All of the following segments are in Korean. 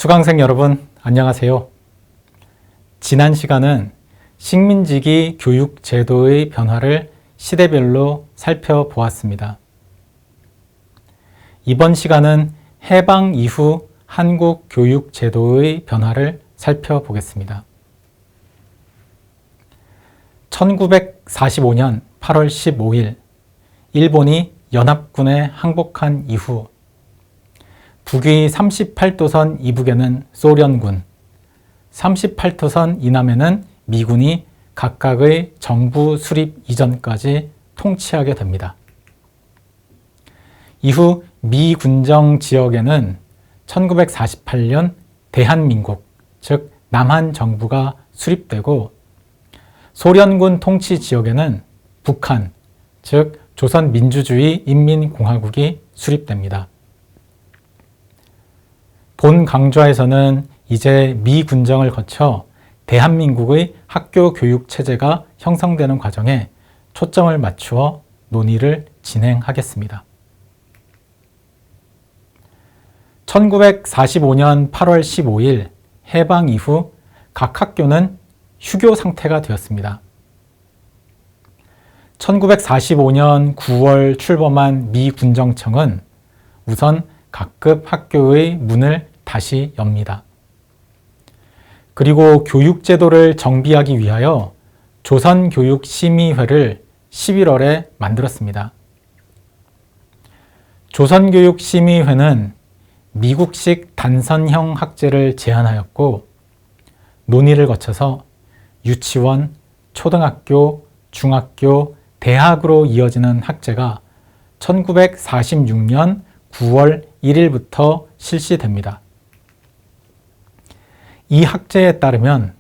수강생 여러분, 안녕하세요. 지난 시간은 식민지기 교육 제도의 변화를 시대별로 살펴보았습니다. 이번 시간은 해방 이후 한국 교육 제도의 변화를 살펴보겠습니다. 1945년 8월 15일, 일본이 연합군에 항복한 이후 북위 38도선 이북에는 소련군, 38도선 이남에는 미군이 각각의 정부 수립 이전까지 통치하게 됩니다. 이후 미군정 지역에는 1948년 대한민국, 즉 남한 정부가 수립되고 소련군 통치 지역에는 북한, 즉 조선민주주의 인민공화국이 수립됩니다. 본 강좌에서는 이제 미군정을 거쳐 대한민국의 학교 교육 체제가 형성되는 과정에 초점을 맞추어 논의를 진행하겠습니다. 1945년 8월 15일 해방 이후 각 학교는 휴교 상태가 되었습니다. 1945년 9월 출범한 미 군정청은 우선 각급 학교의 문을 다시 엽니다. 그리고 교육제도를 정비하기 위하여 조선교육심의회를 11월에 만들었습니다. 조선교육심의회는 미국식 단선형 학제를 제안하였고 논의를 거쳐서 유치원, 초등학교, 중학교, 대학으로 이어지는 학제가 1946년 9월 1일부터 실시됩니다. 이 학제에 따르면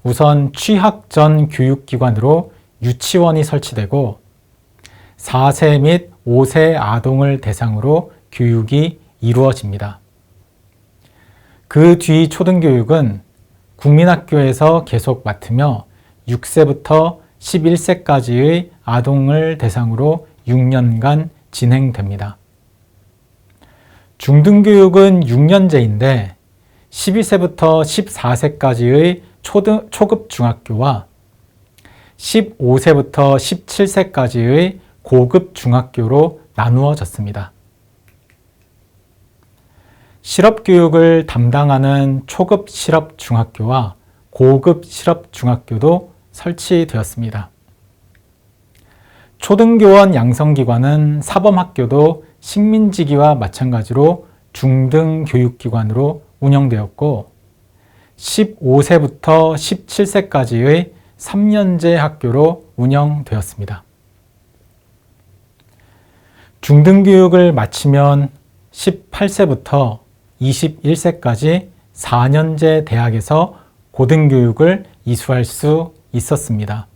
우선 취학 전 교육기관으로 유치원이 설치되고 4세 및 5세 아동을 대상으로 교육이 이루어집니다. 그 뒤 초등교육은 국민학교에서 계속 맡으며 6세부터 11세까지의 아동을 대상으로 6년간 진행됩니다. 중등교육은 6년제인데 12세부터 14세까지의 초급 중학교와 15세부터 17세까지의 고급 중학교로 나누어졌습니다. 실업교육을 담당하는 초급 실업 중학교와 고급 실업 중학교도 설치되었습니다. 초등교원 양성기관은 사범학교도 식민지기와 마찬가지로 중등교육기관으로 운영되었고 15세부터 17세까지의 3년제 학교로 운영되었습니다. 중등교육을 마치면 18세부터 21세까지 4년제 대학에서 고등교육을 이수할 수 있었습니다.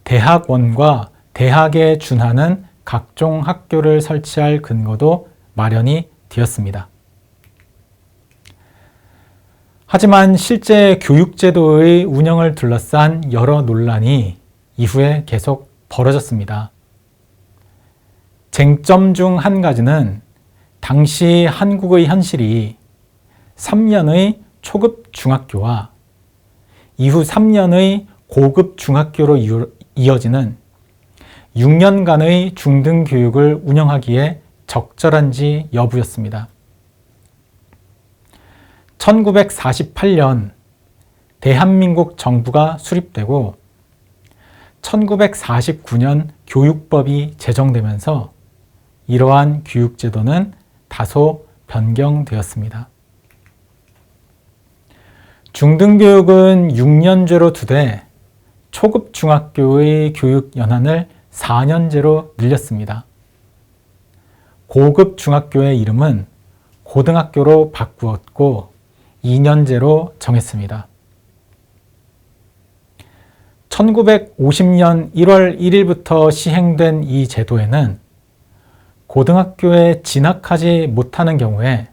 대학원과 대학에 준하는 각종 학교를 설치할 근거도 마련이 되었습니다. 하지만 실제 교육제도의 운영을 둘러싼 여러 논란이 이후에 계속 벌어졌습니다. 쟁점 중 한 가지는 당시 한국의 현실이 3년의 초급 중학교와 이후 3년의 고급 중학교로 이어지는 6년간의 중등교육을 운영하기에 적절한지 여부였습니다. 1948년 대한민국 정부가 수립되고 1949년 교육법이 제정되면서 이러한 교육제도는 다소 변경되었습니다. 중등교육은 6년제로 두되 초급 중학교의 교육 연한을 4년제로 늘렸습니다. 고급 중학교의 이름은 고등학교로 바꾸었고 2년제로 정했습니다. 1950년 1월 1일부터 시행된 이 제도에는 고등학교에 진학하지 못하는 경우에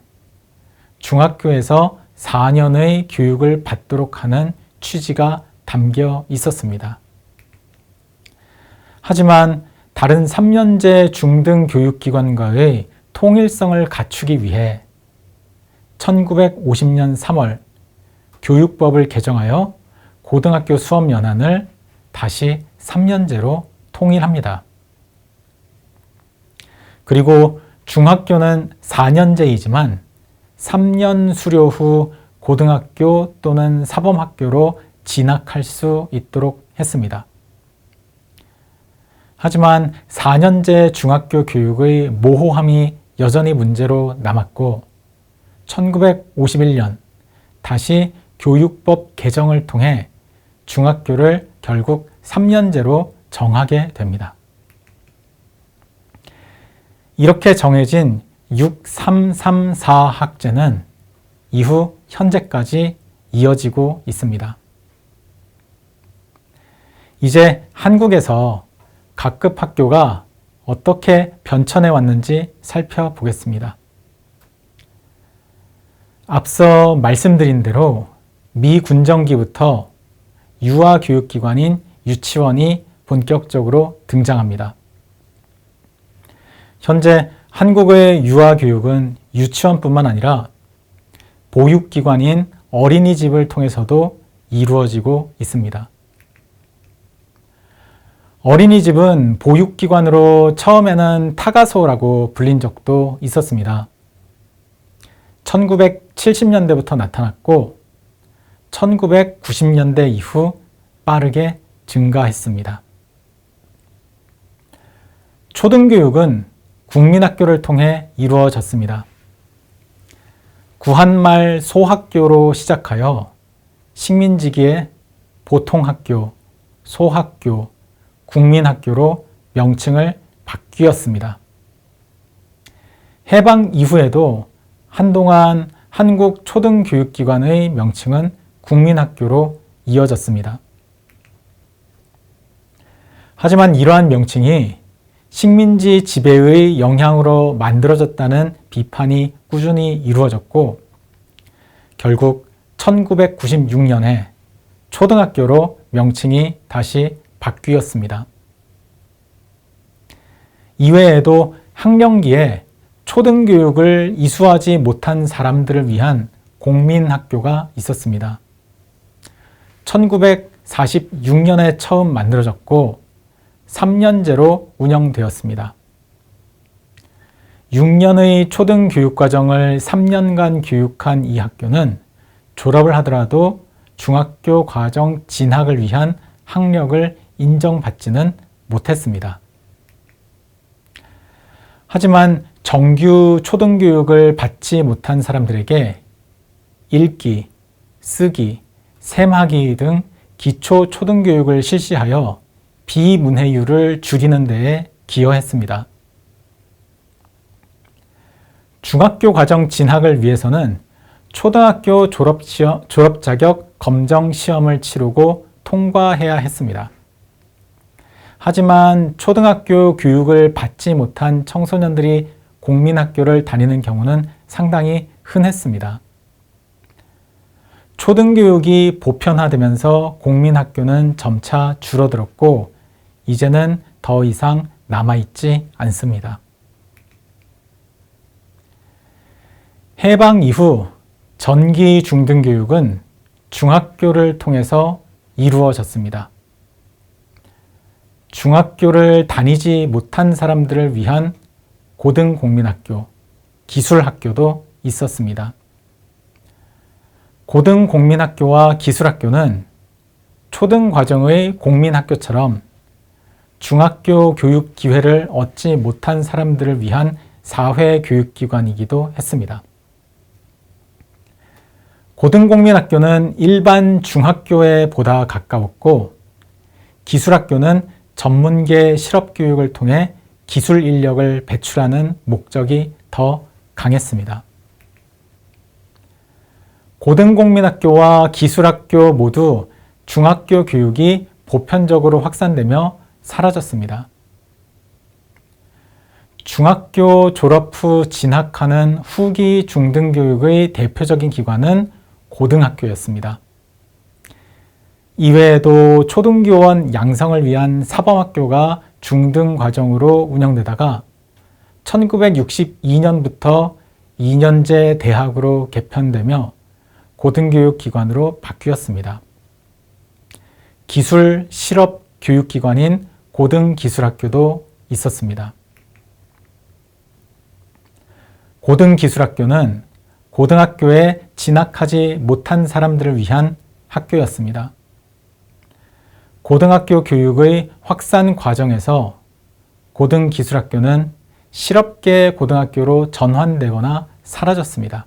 중학교에서 4년의 교육을 받도록 하는 취지가 담겨 있었습니다. 하지만 다른 3년제 중등교육기관과의 통일성을 갖추기 위해 1950년 3월 교육법을 개정하여 고등학교 수업 연한을 다시 3년제로 통일합니다. 그리고 중학교는 4년제이지만 3년 수료 후 고등학교 또는 사범학교로 진학할 수 있도록 했습니다. 하지만 4년제 중학교 교육의 모호함이 여전히 문제로 남았고 1951년 다시 교육법 개정을 통해 중학교를 결국 3년제로 정하게 됩니다. 이렇게 정해진 6334 학제는 이후 현재까지 이어지고 있습니다. 이제 한국에서 각급 학교가 어떻게 변천해 왔는지 살펴보겠습니다. 앞서 말씀드린 대로 미군정기부터 유아교육기관인 유치원이 본격적으로 등장합니다. 현재 한국의 유아교육은 유치원뿐만 아니라 보육기관인 어린이집을 통해서도 이루어지고 있습니다. 어린이집은 보육기관으로 처음에는 타가소라고 불린 적도 있었습니다. 1970년대부터 나타났고 1990년대 이후 빠르게 증가했습니다. 초등교육은 국민학교를 통해 이루어졌습니다. 구한말 소학교로 시작하여 식민지기의 보통학교, 소학교, 국민학교로 명칭을 바뀌었습니다. 해방 이후에도 한동안 한국 초등교육기관의 명칭은 국민학교로 이어졌습니다. 하지만 이러한 명칭이 식민지 지배의 영향으로 만들어졌다는 비판이 꾸준히 이루어졌고 결국 1996년에 초등학교로 명칭이 다시 바뀌었습니다. 이외에도 학령기에 초등교육을 이수하지 못한 사람들을 위한 공민학교가 있었습니다. 1946년에 처음 만들어졌고 3년제로 운영되었습니다. 6년의 초등교육과정을 3년간 교육한 이 학교는 졸업을 하더라도 중학교 과정 진학을 위한 학력을 인정받지는 못했습니다. 하지만 정규 초등교육을 받지 못한 사람들에게 읽기, 쓰기, 셈하기 등 기초 초등교육을 실시하여 비문해율을 줄이는 데에 기여했습니다. 중학교 과정 진학을 위해서는 초등학교 졸업 자격 검정 시험을 치르고 통과해야 했습니다. 하지만 초등학교 교육을 받지 못한 청소년들이 공민학교를 다니는 경우는 상당히 흔했습니다. 초등교육이 보편화되면서 공민학교는 점차 줄어들었고 이제는 더 이상 남아있지 않습니다. 해방 이후 전기 중등교육은 중학교를 통해서 이루어졌습니다. 중학교를 다니지 못한 사람들을 위한 고등공민학교, 기술학교도 있었습니다. 고등공민학교와 기술학교는 초등과정의 공민학교처럼 중학교 교육 기회를 얻지 못한 사람들을 위한 사회교육기관이기도 했습니다. 고등공민학교는 일반 중학교에 보다 가까웠고 기술학교는 전문계 실업교육을 통해 기술 인력을 배출하는 목적이 더 강했습니다. 고등공민학교와 기술학교 모두 중학교 교육이 보편적으로 확산되며 사라졌습니다. 중학교 졸업 후 진학하는 후기 중등교육의 대표적인 기관은 고등학교였습니다. 이외에도 초등교원 양성을 위한 사범학교가 중등과정으로 운영되다가 1962년부터 2년제 대학으로 개편되며 고등교육기관으로 바뀌었습니다. 기술 실업 교육기관인 고등기술학교도 있었습니다. 고등기술학교는 고등학교에 진학하지 못한 사람들을 위한 학교였습니다. 고등학교 교육의 확산 과정에서 고등기술학교는 실업계 고등학교로 전환되거나 사라졌습니다.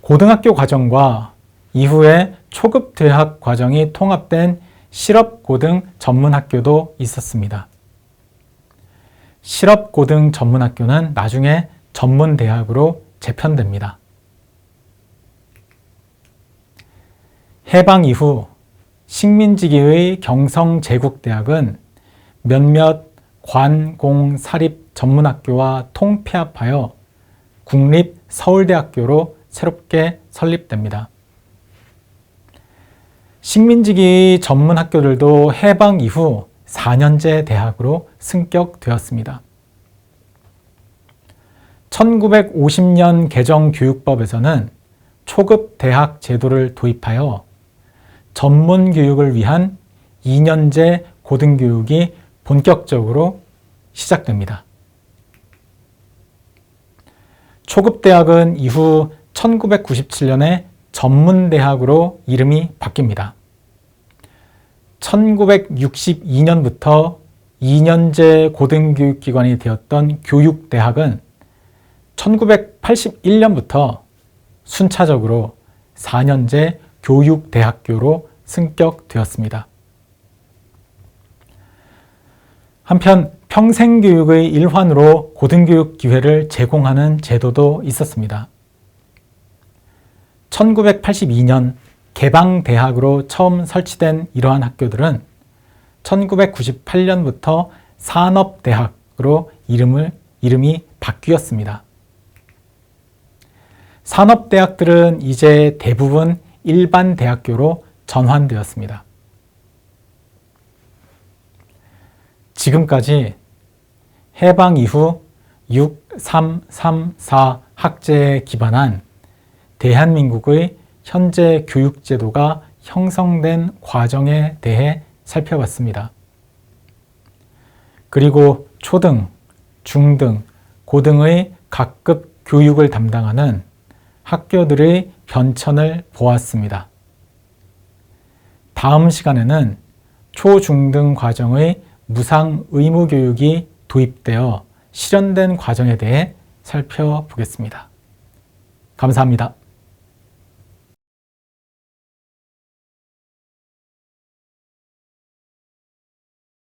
고등학교 과정과 이후에 초급 대학 과정이 통합된 실업고등 전문학교도 있었습니다. 실업고등 전문학교는 나중에 전문대학으로 재편됩니다. 해방 이후 식민지기의 경성제국대학은 몇몇 관, 공, 사립 전문학교와 통폐합하여 국립서울대학교로 새롭게 설립됩니다. 식민지기 전문학교들도 해방 이후 4년제 대학으로 승격되었습니다. 1950년 개정 교육법에서는 초급 대학 제도를 도입하여 전문 교육을 위한 2년제 고등교육이 본격적으로 시작됩니다. 초급 대학은 이후 1997년에 전문대학으로 이름이 바뀝니다. 1962년부터 2년제 고등교육기관이 되었던 교육대학은 1981년부터 순차적으로 4년제 교육대학교로 승격되었습니다. 한편 평생교육의 일환으로 고등교육 기회를 제공하는 제도도 있었습니다. 1982년 개방대학으로 처음 설치된 이러한 학교들은 1998년부터 산업대학으로 이름이 바뀌었습니다. 산업대학들은 이제 대부분 일반 대학교로 전환되었습니다. 지금까지 해방 이후 6334 학제에 기반한 대한민국의 현재 교육제도가 형성된 과정에 대해 살펴봤습니다. 그리고 초등, 중등, 고등의 각급 교육을 담당하는 학교들의 변천을 보았습니다. 다음 시간에는 초중등 과정의 무상 의무 교육이 도입되어 실현된 과정에 대해 살펴보겠습니다. 감사합니다.